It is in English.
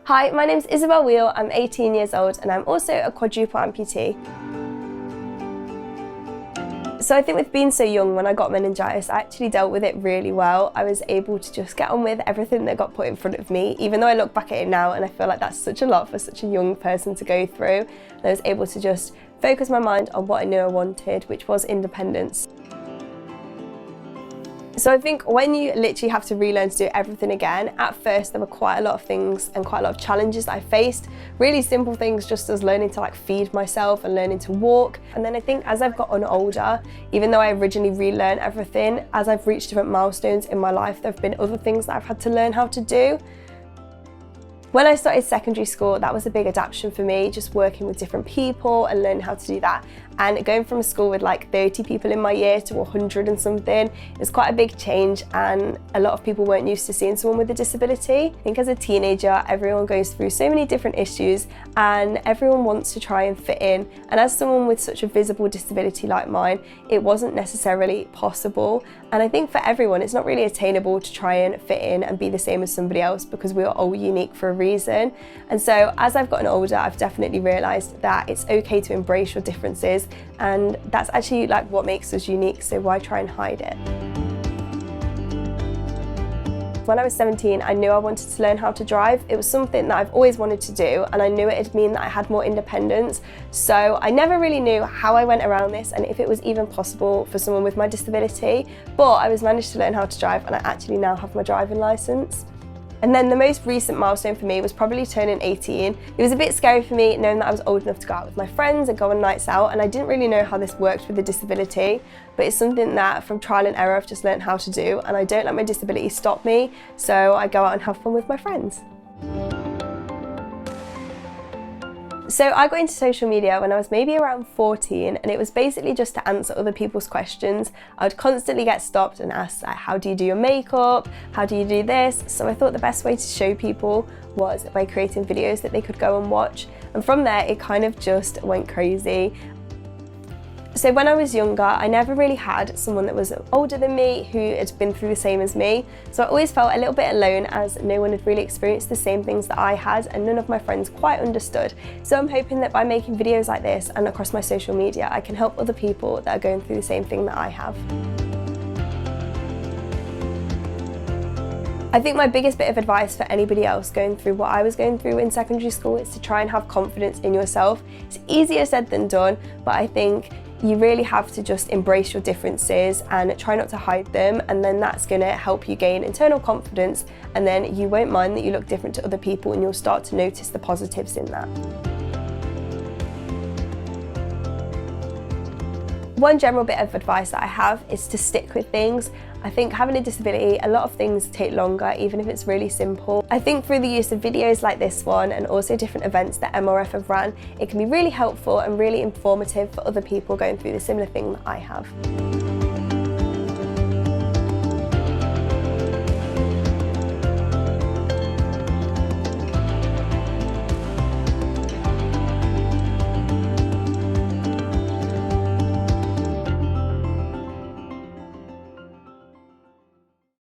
Hi, my name's Isabelle, I'm 18 years old and I'm also a quadruple amputee. So I think with being so young, when I got meningitis, I actually dealt with it really well. I was able to just get on with everything that got put in front of me, even though I look back at it now and I feel like that's such a lot for such a young person to go through. And I was able to just focus my mind on what I knew I wanted, which was independence. So I think when you literally have to relearn to do everything again, at first there were quite a lot of things and quite a lot of challenges that I faced. Really simple things, just as learning to feed myself and learning to walk. And then I think as I've gotten older, even though I originally relearned everything, as I've reached different milestones in my life, there have been other things that I've had to learn how to do. When I started secondary school, that was a big adaptation for me, just working with different people and learning how to do that. And going from a school with 30 people in my year to 100 and something, it was quite a big change, and a lot of people weren't used to seeing someone with a disability. I think as a teenager, everyone goes through so many different issues and everyone wants to try and fit in. And as someone with such a visible disability like mine, it wasn't necessarily possible. And I think for everyone, it's not really attainable to try and fit in and be the same as somebody else, because we are all unique for a reason. And so as I've gotten older, I've definitely realised that it's okay to embrace your differences, and that's actually what makes us unique, so why try and hide it? When I was 17, I knew I wanted to learn how to drive. It was something that I've always wanted to do, and I knew it'd mean that I had more independence. So I never really knew how I went around this and if it was even possible for someone with my disability, but I was managed to learn how to drive, and I actually now have my driving licence. And then the most recent milestone for me was probably turning 18. It was a bit scary for me knowing that I was old enough to go out with my friends and go on nights out, and I didn't really know how this worked with a disability, but it's something that from trial and error I've just learned how to do, and I don't let my disability stop me, so I go out and have fun with my friends. So I got into social media when I was maybe around 14, and it was basically just to answer other people's questions. I would constantly get stopped and asked, how do you do your makeup? How do you do this? So I thought the best way to show people was by creating videos that they could go and watch. And from there, it kind of just went crazy. So when I was younger, I never really had someone that was older than me who had been through the same as me. So I always felt a little bit alone, as no one had really experienced the same things that I had, and none of my friends quite understood. So I'm hoping that by making videos like this and across my social media, I can help other people that are going through the same thing that I have. I think my biggest bit of advice for anybody else going through what I was going through in secondary school is to try and have confidence in yourself. It's easier said than done, but I think you really have to just embrace your differences and try not to hide them, and then that's going to help you gain internal confidence, and then you won't mind that you look different to other people, and you'll start to notice the positives in that. One general bit of advice that I have is to stick with things. I think having a disability, a lot of things take longer, even if it's really simple. I think through the use of videos like this one and also different events that MRF have ran, it can be really helpful and really informative for other people going through the similar thing that I have.